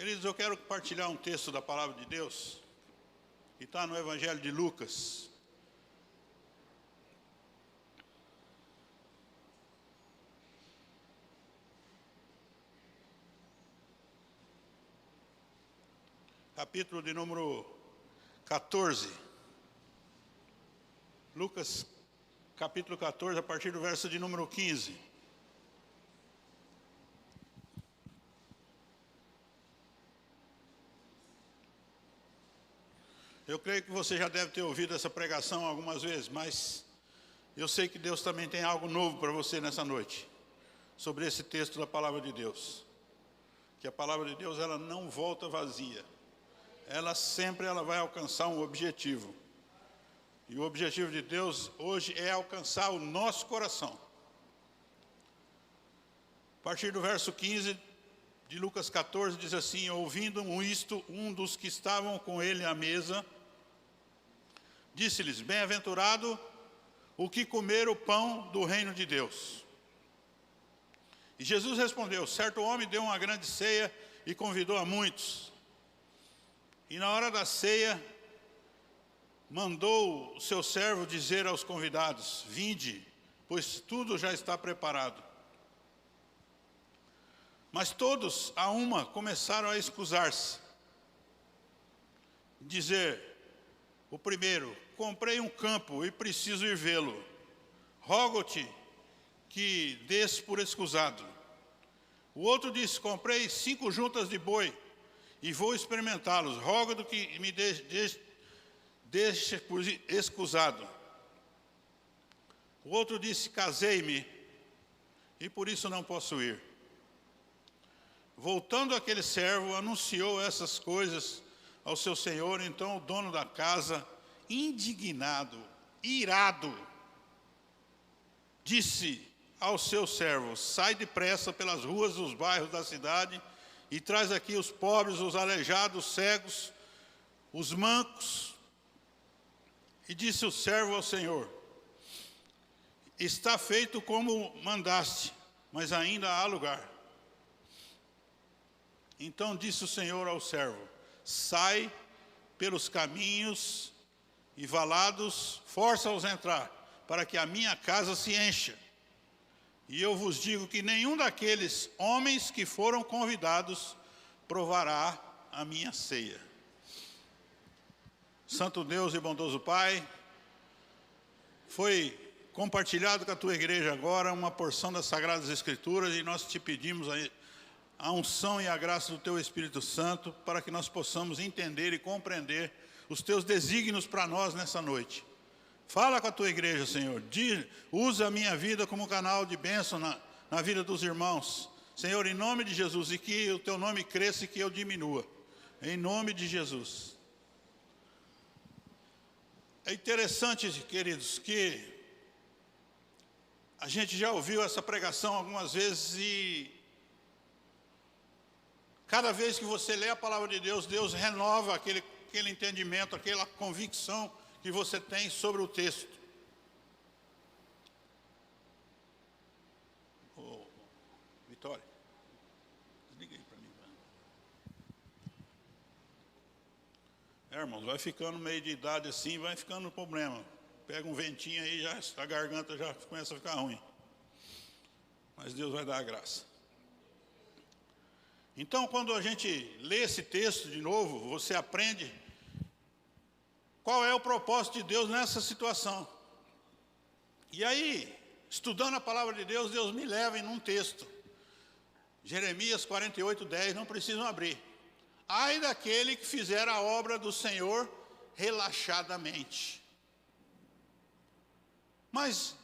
Queridos, eu quero compartilhar um texto da palavra de Deus, que está no Evangelho de Lucas. Capítulo de número 14. Lucas, capítulo 14, a partir do verso de número 15. Eu creio que você já deve ter ouvido essa pregação algumas vezes, mas eu sei que Deus também tem algo novo para você nessa noite, sobre esse texto da palavra de Deus. Que a palavra de Deus, ela não volta vazia. Ela sempre vai alcançar um objetivo. E o objetivo de Deus hoje é alcançar o nosso coração. A partir do verso 15 de Lucas 14 diz assim: ouvindo isto, um dos que estavam com ele à mesa disse-lhes: bem-aventurado o que comer o pão do reino de Deus. E Jesus respondeu: certo homem deu uma grande ceia e convidou a muitos. E na hora da ceia, mandou o seu servo dizer aos convidados: vinde, pois tudo já está preparado. Mas todos, a uma, começaram a escusar-se. Dizer, o primeiro: comprei um campo e preciso ir vê-lo. Rogo-te que des por escusado. O outro disse: comprei 5 juntas de boi e vou experimentá-los. Rogo-te que me deixe por escusado. O outro disse: casei-me e por isso não posso ir. Voltando aquele servo, anunciou essas coisas ao seu senhor. Então o dono da casa, indignado, irado, disse ao seu servo: sai depressa pelas ruas dos bairros da cidade e traz aqui os pobres, os aleijados, os cegos, os mancos. E disse o servo ao senhor: está feito como mandaste, mas ainda há lugar. Então disse o senhor ao servo: sai pelos caminhos e valados, força-os a entrar, para que a minha casa se encha. E eu vos digo que nenhum daqueles homens que foram convidados provará a minha ceia. Santo Deus e bondoso Pai, foi compartilhado com a tua igreja agora uma porção das Sagradas Escrituras, e nós te pedimos a unção e a graça do teu Espírito Santo para que nós possamos entender e compreender os teus desígnios para nós nessa noite. Fala com a tua igreja, Senhor. Usa a minha vida como canal de bênção na vida dos irmãos. Senhor, em nome de Jesus, e que o teu nome cresça e que eu diminua. Em nome de Jesus. É interessante, queridos, que a gente já ouviu essa pregação algumas vezes e cada vez que você lê a palavra de Deus, Deus renova aquele entendimento, aquela convicção que você tem sobre o texto. Vitória, desliga aí para mim. Irmãos, vai ficando meio de idade assim, vai ficando problema. Pega um ventinho aí, a garganta já começa a ficar ruim. Mas Deus vai dar a graça. Então, quando a gente lê esse texto de novo, você aprende qual é o propósito de Deus nessa situação. E aí, estudando a palavra de Deus, Deus me leva em um texto. Jeremias 48:10, não precisam abrir. Ai daquele que fizer a obra do Senhor relaxadamente. Mas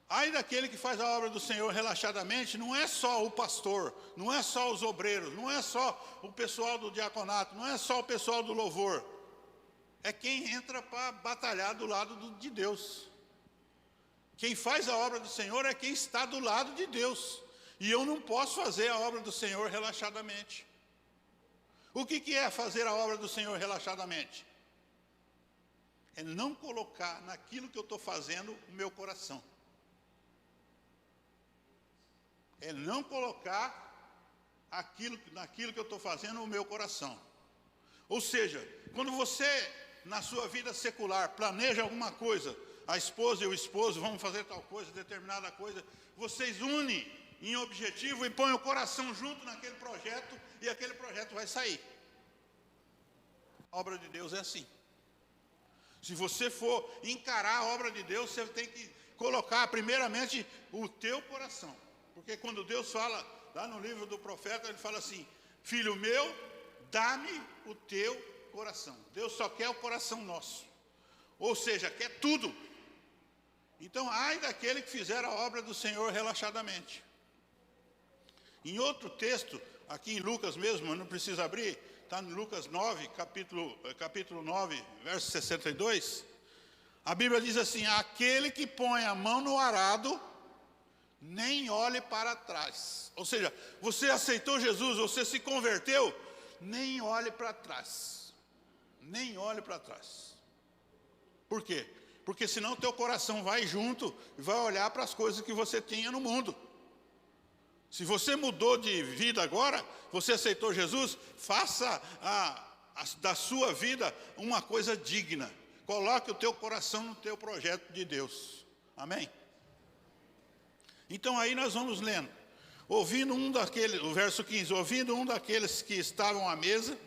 ai daquele que faz a obra do Senhor relaxadamente, não é só o pastor, não é só os obreiros, não é só o pessoal do diaconato, não é só o pessoal do louvor. É quem entra para batalhar do lado de Deus. Quem faz a obra do Senhor é quem está do lado de Deus. E eu não posso fazer a obra do Senhor relaxadamente. O que é fazer a obra do Senhor relaxadamente? É não colocar naquilo que eu estou fazendo o meu coração. É não colocar naquilo que eu estou fazendo o meu coração. Ou seja, quando você, na sua vida secular, planeja alguma coisa, a esposa e o esposo vão fazer tal coisa, determinada coisa, vocês unem em objetivo e põem o coração junto naquele projeto, e aquele projeto vai sair. A obra de Deus é assim. Se você for encarar a obra de Deus, você tem que colocar primeiramente o teu coração. Porque quando Deus fala, lá no livro do profeta, ele fala assim: filho meu, dá-me o teu coração. Deus só quer o coração nosso. Ou seja, quer tudo. Então, ai daquele que fizer a obra do Senhor relaxadamente. Em outro texto, aqui em Lucas mesmo, não precisa abrir, está em Lucas 9, capítulo 9, verso 62. A Bíblia diz assim: aquele que põe a mão no arado, nem olhe para trás. Ou seja, você aceitou Jesus, você se converteu, nem olhe para trás. Nem olhe para trás. Por quê? Porque senão o teu coração vai junto e vai olhar para as coisas que você tinha no mundo. Se você mudou de vida agora, você aceitou Jesus, faça da sua vida uma coisa digna. Coloque o teu coração no teu projeto de Deus. Amém? Então aí nós vamos lendo. Ouvindo o verso 15, ouvindo um daqueles que estavam à mesa,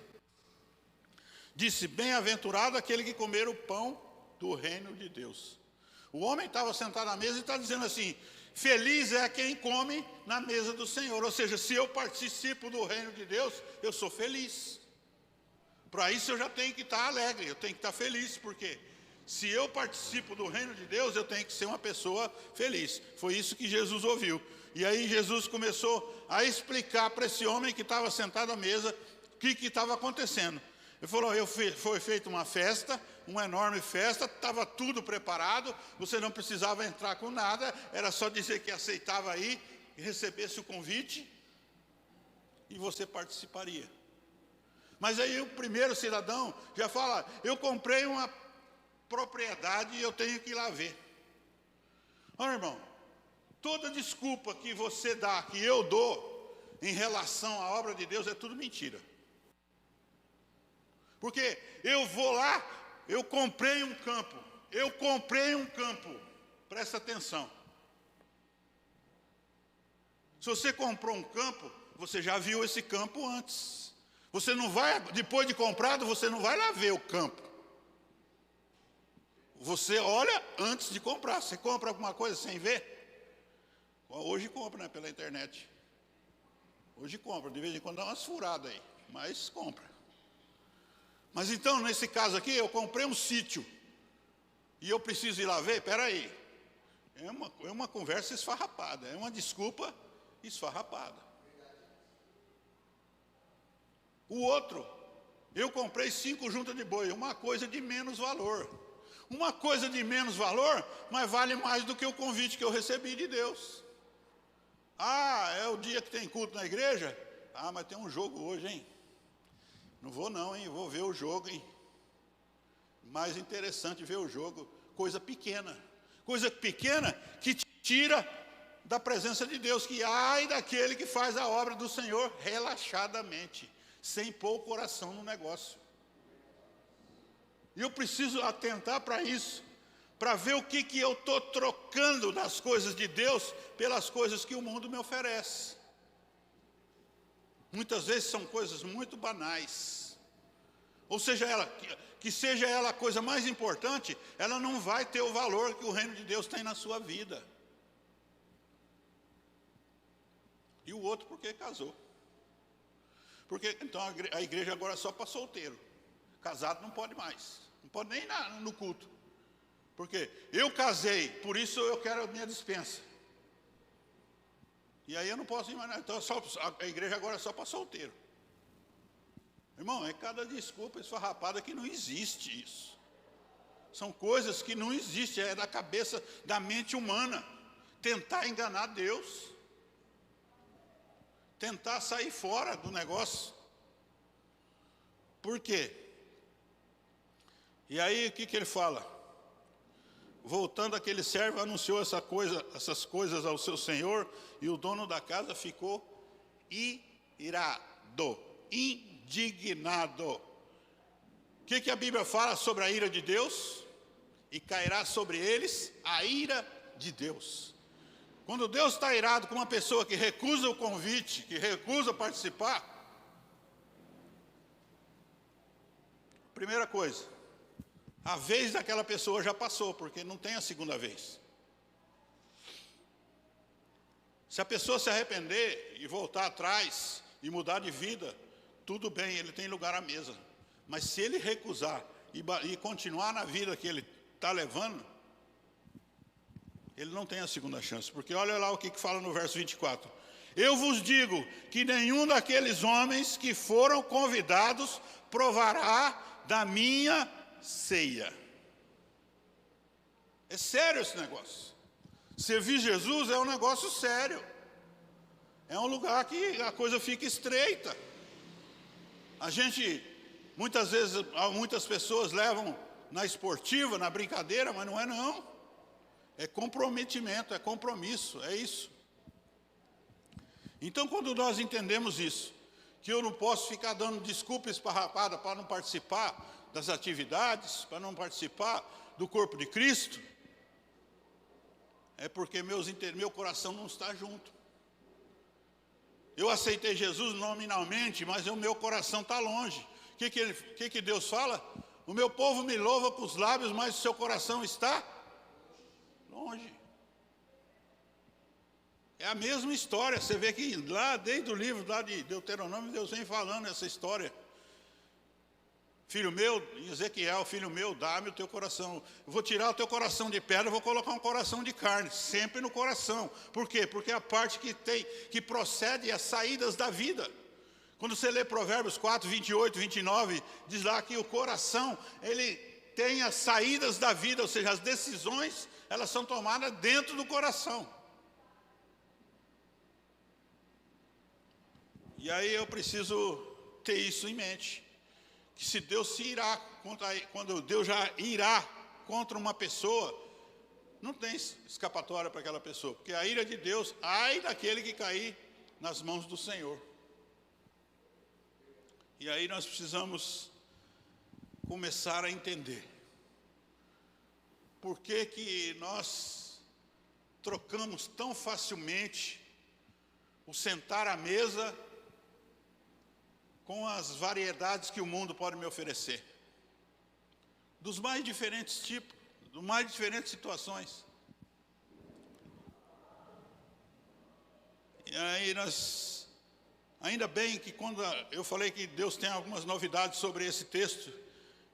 disse: bem-aventurado aquele que comer o pão do reino de Deus. O homem estava sentado à mesa e está dizendo assim: feliz é quem come na mesa do Senhor. Ou seja, se eu participo do reino de Deus, eu sou feliz. Para isso eu já tenho que estar alegre, eu tenho que estar feliz, porque se eu participo do reino de Deus, eu tenho que ser uma pessoa feliz. Foi isso que Jesus ouviu. E aí Jesus começou a explicar para esse homem que estava sentado à mesa o que estava acontecendo. Ele falou: foi feita uma festa, uma enorme festa, estava tudo preparado, você não precisava entrar com nada, era só dizer que aceitava aí, e recebesse o convite, e você participaria. Mas aí o primeiro cidadão já fala: eu comprei uma propriedade e eu tenho que ir lá ver. Olha, irmão, toda desculpa que você dá, que eu dou, em relação à obra de Deus, é tudo mentira. Porque eu vou lá, eu comprei um campo, presta atenção. Se você comprou um campo, você já viu esse campo antes. Você não vai, depois de comprado, você não vai lá ver o campo. Você olha antes de comprar. Você compra alguma coisa sem ver? Hoje compra, né, pela internet. Hoje compra, de vez em quando dá umas furadas aí, mas compra. Mas então, nesse caso aqui, eu comprei um sítio, e eu preciso ir lá ver? Espera aí. É uma conversa esfarrapada, é uma desculpa esfarrapada. O outro, eu comprei 5 juntas de boi, uma coisa de menos valor. Uma coisa de menos valor, mas vale mais do que o convite que eu recebi de Deus. Ah, é o dia que tem culto na igreja? Ah, mas tem um jogo hoje, hein? Não vou não, hein? Vou ver o jogo, hein? Mais interessante ver o jogo. Coisa pequena que te tira da presença de Deus. Que ai daquele que faz a obra do Senhor relaxadamente, sem pôr o coração no negócio. E eu preciso atentar para isso, para ver o que eu estou trocando das coisas de Deus pelas coisas que o mundo me oferece. Muitas vezes são coisas muito banais. Ou seja, que seja ela a coisa mais importante, ela não vai ter o valor que o reino de Deus tem na sua vida. E o outro porque casou. Porque então a igreja agora é só para solteiro. Casado não pode mais. Não pode nem ir no culto. Porque eu casei, por isso eu quero a minha dispensa. E aí eu não posso ir mais nada. Então a igreja agora é só para solteiro. Irmão, é cada desculpa esfarrapada que não existe isso. São coisas que não existem, é da cabeça, da mente humana. Tentar enganar Deus. Tentar sair fora do negócio. Por quê? E aí o que ele fala? Voltando aquele servo, anunciou essas coisas ao seu senhor, e o dono da casa ficou irado, indignado. O que a Bíblia fala sobre a ira de Deus? E cairá sobre eles a ira de Deus. Quando Deus está irado com uma pessoa que recusa o convite, que recusa participar, primeira coisa, a vez daquela pessoa já passou, porque não tem a segunda vez. Se a pessoa se arrepender e voltar atrás e mudar de vida, tudo bem, ele tem lugar à mesa. Mas se ele recusar e continuar na vida que ele está levando, ele não tem a segunda chance. Porque olha lá o que fala no verso 24. Eu vos digo que nenhum daqueles homens que foram convidados provará da minha ceia. É sério esse negócio. Servir Jesus é um negócio sério. É um lugar que a coisa fica estreita. A gente, muitas vezes, muitas pessoas levam na esportiva, na brincadeira, mas não é não. É comprometimento, é compromisso, é isso. Então, quando nós entendemos isso, que eu não posso ficar dando desculpa esparrapada para não participar das atividades, para não participar do corpo de Cristo, é porque meu coração não está junto. Eu aceitei Jesus nominalmente, mas o meu coração está longe. O que Deus fala? O meu povo me louva com os lábios, mas o seu coração está longe. É a mesma história. Você vê que lá, desde o livro lá de Deuteronômio, Deus vem falando essa história. Filho meu, Ezequiel, filho meu, dá-me o teu coração. Eu vou tirar o teu coração de pedra, vou colocar um coração de carne, sempre no coração. Por quê? Porque é a parte que procede as saídas da vida. Quando você lê Provérbios 4, 28, 29, diz lá que o coração, ele tem as saídas da vida, ou seja, as decisões, elas são tomadas dentro do coração. E aí eu preciso ter isso em mente. Que se Deus se irá quando Deus já irá contra uma pessoa, não tem escapatória para aquela pessoa, porque a ira de Deus, ai daquele que cair nas mãos do Senhor. E aí nós precisamos começar a entender por que nós trocamos tão facilmente o sentar à mesa com as variedades que o mundo pode me oferecer, dos mais diferentes tipos, das mais diferentes situações. E aí ainda bem que quando eu falei que Deus tem algumas novidades sobre esse texto,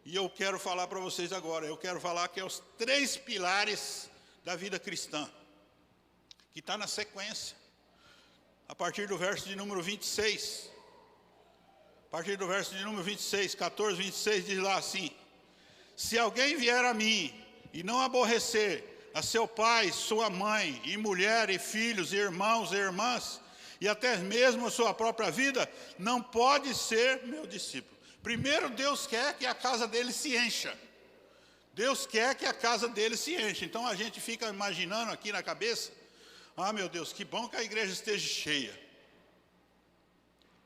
e eu quero falar para vocês agora, eu quero falar que é os 3 pilares da vida cristã, que está na sequência, a partir do verso de número 26, a partir do verso de número 26, 14, 26, diz lá assim: se alguém vier a mim e não aborrecer a seu pai, sua mãe, e mulher, e filhos, e irmãos, e irmãs, e até mesmo a sua própria vida, não pode ser meu discípulo. Primeiro, Deus quer que a casa dele se encha. Deus quer que a casa dele se encha. Então a gente fica imaginando aqui na cabeça, ah, meu Deus, que bom que a igreja esteja cheia.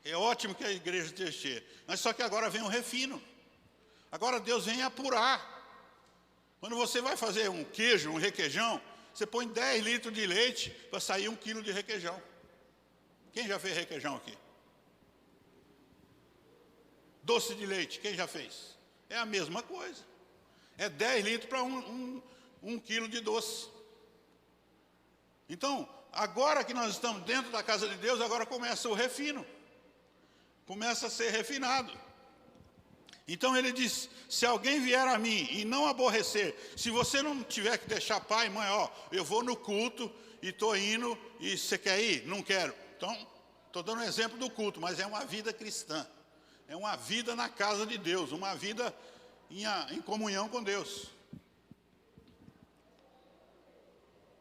É ótimo que a igreja esteja cheia. Mas só que agora vem um refino. Agora Deus vem apurar. Quando você vai fazer um queijo, um requeijão, você põe 10 litros de leite para sair 1 quilo de requeijão. Quem já fez requeijão aqui? Doce de leite, quem já fez? É a mesma coisa. É 10 litros para 1 quilo de doce. Então, agora que nós estamos dentro da casa de Deus, agora começa o refino. Começa a ser refinado. Então ele diz, se alguém vier a mim e não aborrecer, se você não tiver que deixar pai e mãe, ó, eu vou no culto e estou indo, e você quer ir? Não quero. Então, estou dando um exemplo do culto, mas é uma vida cristã. É uma vida na casa de Deus, uma vida em comunhão com Deus.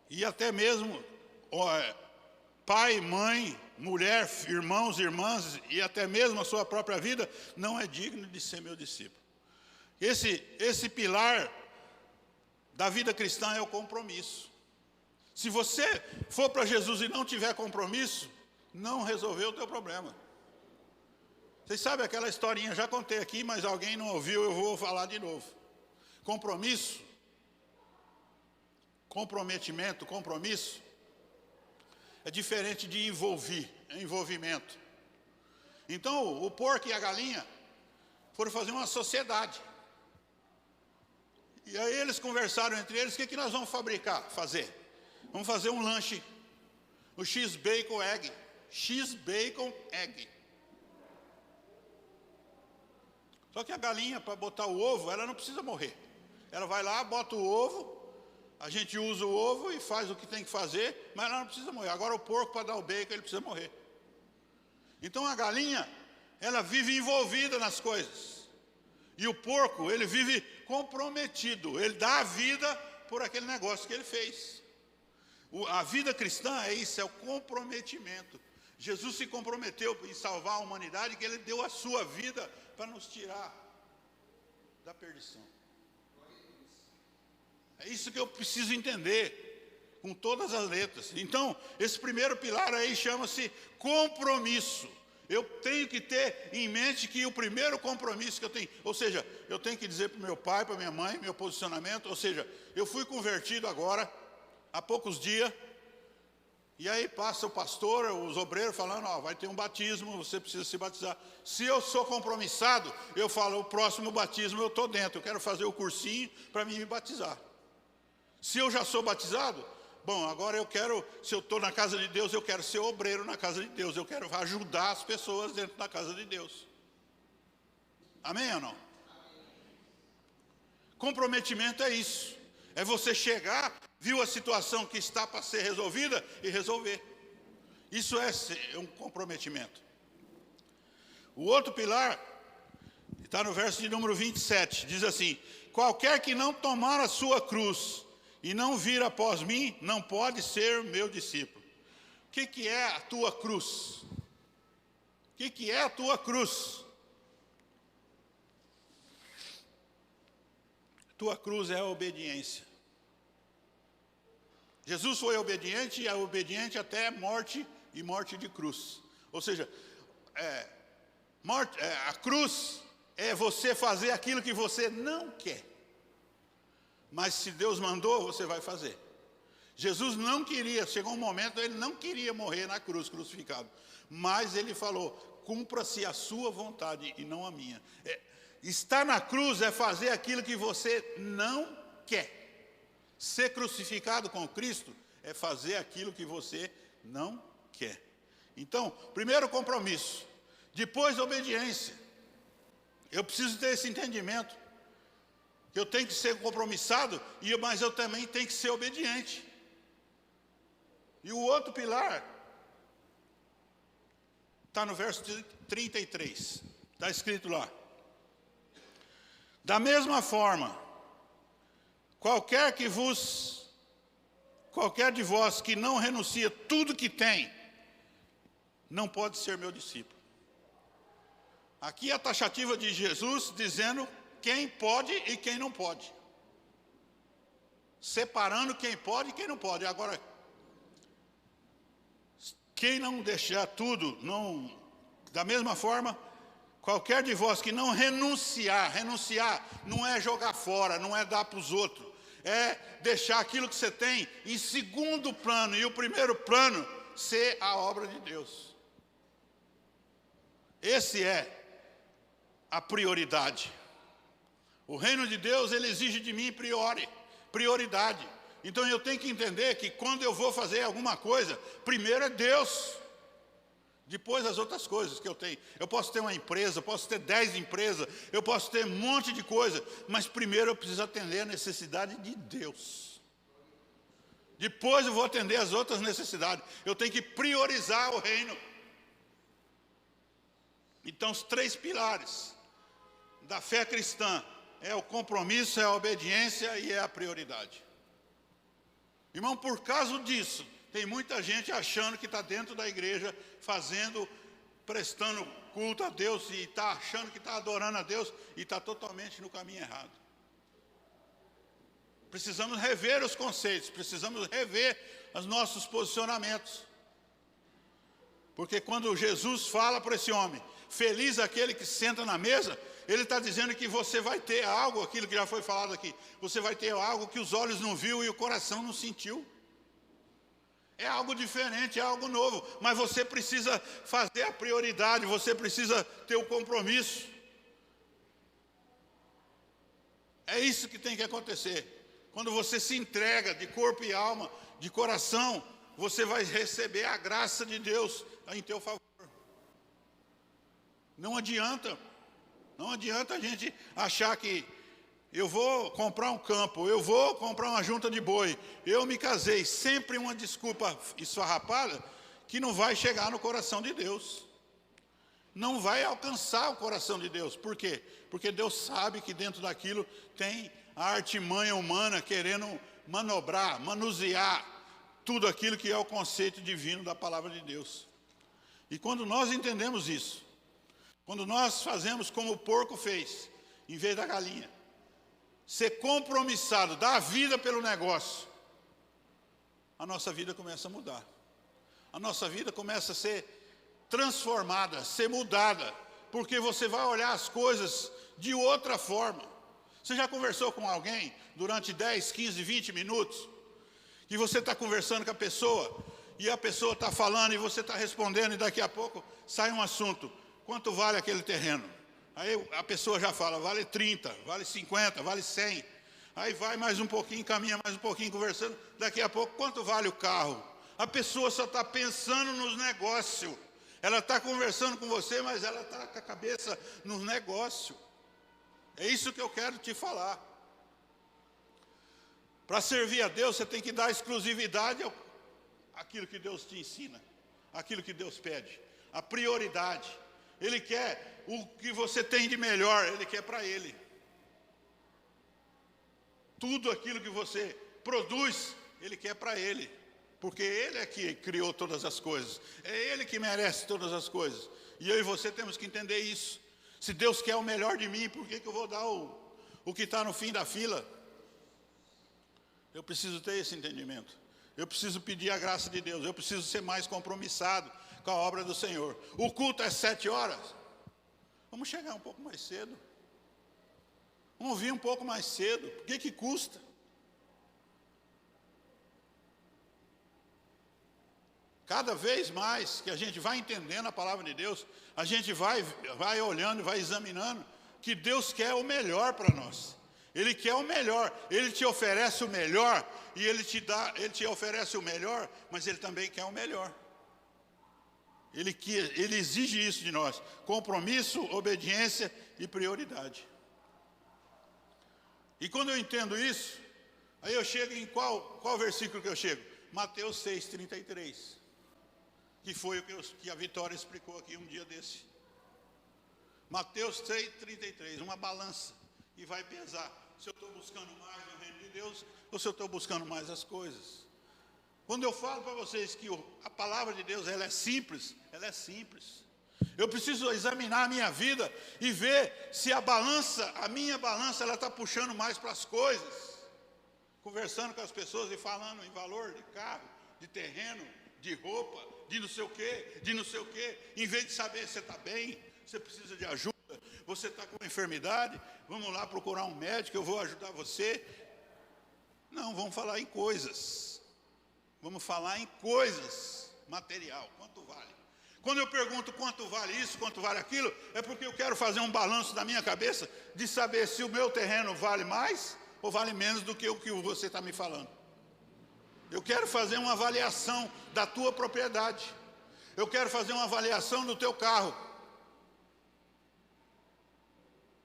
E até mesmo pai, mãe, mulher, irmãos, irmãs, e até mesmo a sua própria vida, não é digno de ser meu discípulo. Esse pilar da vida cristã é o compromisso. Se você for para Jesus e não tiver compromisso, não resolveu o teu problema. Vocês sabem aquela historinha, já contei aqui, mas alguém não ouviu, eu vou falar de novo. Compromisso, comprometimento, compromisso, é diferente de envolvimento. Então, o porco e a galinha foram fazer uma sociedade. E aí eles conversaram entre eles, o que nós vamos fazer? Vamos fazer um lanche, o X-Bacon Egg. X-Bacon Egg. Só que a galinha, para botar o ovo, ela não precisa morrer. Ela vai lá, bota o ovo, a gente usa o ovo e faz o que tem que fazer, mas ela não precisa morrer. Agora o porco, para dar o bacon, ele precisa morrer. Então a galinha, ela vive envolvida nas coisas. E o porco, ele vive comprometido. Ele dá a vida por aquele negócio que ele fez. A vida cristã é isso, é o comprometimento. Jesus se comprometeu em salvar a humanidade, que ele deu a sua vida para nos tirar da perdição. É isso que eu preciso entender, com todas as letras. Então, esse primeiro pilar aí chama-se compromisso. Eu tenho que ter em mente que o primeiro compromisso que eu tenho, ou seja, eu tenho que dizer para o meu pai, para minha mãe, meu posicionamento, ou seja, eu fui convertido agora, há poucos dias, e aí passa o pastor, os obreiros falando, ó, vai ter um batismo, você precisa se batizar. Se eu sou compromissado, eu falo, o próximo batismo eu estou dentro, eu quero fazer o cursinho para me batizar. Se eu já sou batizado, bom, agora eu quero, se eu estou na casa de Deus, eu quero ser obreiro na casa de Deus, eu quero ajudar as pessoas dentro da casa de Deus. Amém ou não? Comprometimento é isso, é você chegar, viu a situação que está para ser resolvida e resolver. Isso é um comprometimento. O outro pilar, está no verso de número 27, diz assim, qualquer que não tomar a sua cruz e não vir após mim, não pode ser meu discípulo. O que é a tua cruz? O que é a tua cruz? Tua cruz é a obediência. Jesus foi obediente, e é obediente até morte e morte de cruz. Ou seja, a cruz é você fazer aquilo que você não quer. Mas se Deus mandou, você vai fazer. Jesus não queria, chegou um momento, ele não queria morrer na cruz, crucificado. Mas ele falou, cumpra-se a sua vontade e não a minha. Estar na cruz é fazer aquilo que você não quer. Ser crucificado com Cristo é fazer aquilo que você não quer. Então, primeiro compromisso, depois obediência. Eu preciso ter esse entendimento. Eu tenho que ser compromissado, mas eu também tenho que ser obediente. E o outro pilar está no verso 33. Está escrito lá. Da mesma forma, qualquer de vós que não renuncia tudo que tem, não pode ser meu discípulo. Aqui é a taxativa de Jesus dizendo quem pode e quem não pode. Separando quem pode e quem não pode. Agora, quem não deixar tudo, da mesma forma, qualquer de vós que não renunciar não é jogar fora, não é dar para os outros, é deixar aquilo que você tem em segundo plano, e o primeiro plano ser a obra de Deus. Esse é a prioridade. O reino de Deus, ele exige de mim prioridade. Então eu tenho que entender que quando eu vou fazer alguma coisa, primeiro é Deus, depois as outras coisas que eu tenho. Eu posso ter uma empresa, eu posso ter 10 empresas, eu posso ter um monte de coisa, mas primeiro eu preciso atender a necessidade de Deus. Depois eu vou atender as outras necessidades. Eu tenho que priorizar o reino. Então os 3 pilares da fé cristã é o compromisso, é a obediência e é a prioridade. Irmão, por causa disso, tem muita gente achando que está dentro da igreja, prestando culto a Deus, e está achando que está adorando a Deus, e está totalmente no caminho errado. Precisamos rever os conceitos, precisamos rever os nossos posicionamentos. Porque quando Jesus fala para esse homem, feliz aquele que senta na mesa, ele está dizendo que você vai ter algo, aquilo que já foi falado aqui, você vai ter algo que os olhos não viu e o coração não sentiu. É algo diferente, é algo novo, mas você precisa fazer a prioridade, você precisa ter o compromisso. É isso que tem que acontecer. Quando você se entrega de corpo e alma, de coração, você vai receber a graça de Deus em teu favor. Não adianta a gente achar que eu vou comprar um campo, eu vou comprar uma junta de boi, eu me casei, sempre uma desculpa esfarrapada que não vai chegar no coração de Deus. Não vai alcançar o coração de Deus. Por quê? Porque Deus sabe que dentro daquilo tem a artimanha humana querendo manobrar, manusear tudo aquilo que é o conceito divino da palavra de Deus. E quando nós entendemos isso, quando nós fazemos como o porco fez, em vez da galinha, ser compromissado, dar a vida pelo negócio, a nossa vida começa a mudar. A nossa vida começa a ser transformada, ser mudada, porque você vai olhar as coisas de outra forma. Você já conversou com alguém durante 10, 15, 20 minutos? E você está conversando com a pessoa, e a pessoa está falando, e você está respondendo, e daqui a pouco sai um assunto. Quanto vale aquele terreno? Aí a pessoa já fala, vale 30, vale 50, vale 100. Aí vai mais um pouquinho, caminha mais um pouquinho conversando. Daqui a pouco, quanto vale o carro? A pessoa só está pensando nos negócios. Ela está conversando com você, mas ela está com a cabeça nos negócios. É isso que eu quero te falar. Para servir a Deus, você tem que dar exclusividade àquilo que Deus te ensina, àquilo que Deus pede, a prioridade. Ele quer o que você tem de melhor, Ele quer para Ele. Tudo aquilo que você produz, Ele quer para Ele. Porque Ele é que criou todas as coisas. É Ele que merece todas as coisas. E eu e você temos que entender isso. Se Deus quer o melhor de mim, por que eu vou dar o que está no fim da fila? Eu preciso ter esse entendimento. Eu preciso pedir a graça de Deus. Eu preciso ser mais compromissado com a obra do Senhor. O culto é 7 horas. Vamos chegar um pouco mais cedo. Vamos vir um pouco mais cedo. O que custa? Cada vez mais que a gente vai entendendo a palavra de Deus, a gente vai olhando, vai examinando, que Deus quer o melhor para nós. Ele quer o melhor, Ele te oferece o melhor, e Ele te oferece o melhor, mas Ele também quer o melhor. Ele exige isso de nós, compromisso, obediência e prioridade. E quando eu entendo isso, aí eu chego em qual versículo que eu chego? Mateus 6:33. Que foi o que a Vitória explicou aqui um dia desse. Mateus 6:33, uma balança, e vai pesar se eu estou buscando mais o reino de Deus ou se eu estou buscando mais as coisas. Quando eu falo para vocês que a palavra de Deus ela é simples, ela é simples. Eu preciso examinar a minha vida e ver se a minha balança, ela está puxando mais para as coisas. Conversando com as pessoas e falando em valor de carro, de terreno, de roupa, de não sei o quê, em vez de saber se você está bem, você precisa de ajuda, você está com uma enfermidade, vamos lá procurar um médico, eu vou ajudar você. Não, vamos falar em coisas. Vamos falar em coisas, material, quanto vale. Quando eu pergunto quanto vale isso, quanto vale aquilo, é porque eu quero fazer um balanço na minha cabeça de saber se o meu terreno vale mais ou vale menos do que o que você está me falando. Eu quero fazer uma avaliação da tua propriedade. Eu quero fazer uma avaliação do teu carro.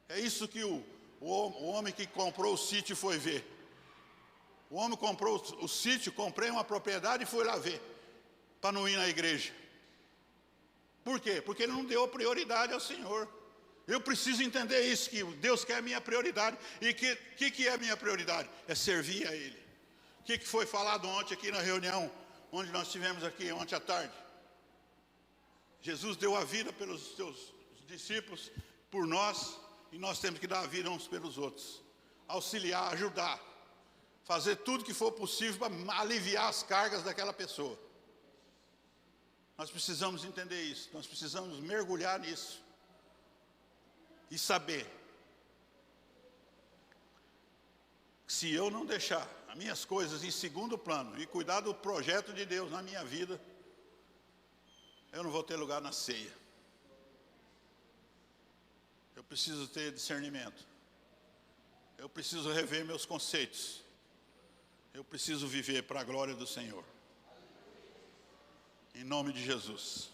É isso que o homem que comprou o sítio foi ver. O homem comprou o sítio, comprei uma propriedade e fui lá ver, para não ir na igreja. Por quê? Porque ele não deu prioridade ao Senhor. Eu preciso entender isso, que Deus quer a minha prioridade. E que é a minha prioridade? É servir a Ele. O que foi falado ontem aqui na reunião, onde nós estivemos aqui ontem à tarde? Jesus deu a vida pelos seus discípulos, por nós, e nós temos que dar a vida uns pelos outros. Auxiliar, ajudar, fazer tudo que for possível para aliviar as cargas daquela pessoa. Nós precisamos entender isso, nós precisamos mergulhar nisso e saber que se eu não deixar as minhas coisas em segundo plano e cuidar do projeto de Deus na minha vida, eu não vou ter lugar na ceia. Eu preciso ter discernimento. Eu preciso rever meus conceitos. Eu preciso viver para a glória do Senhor. Em nome de Jesus.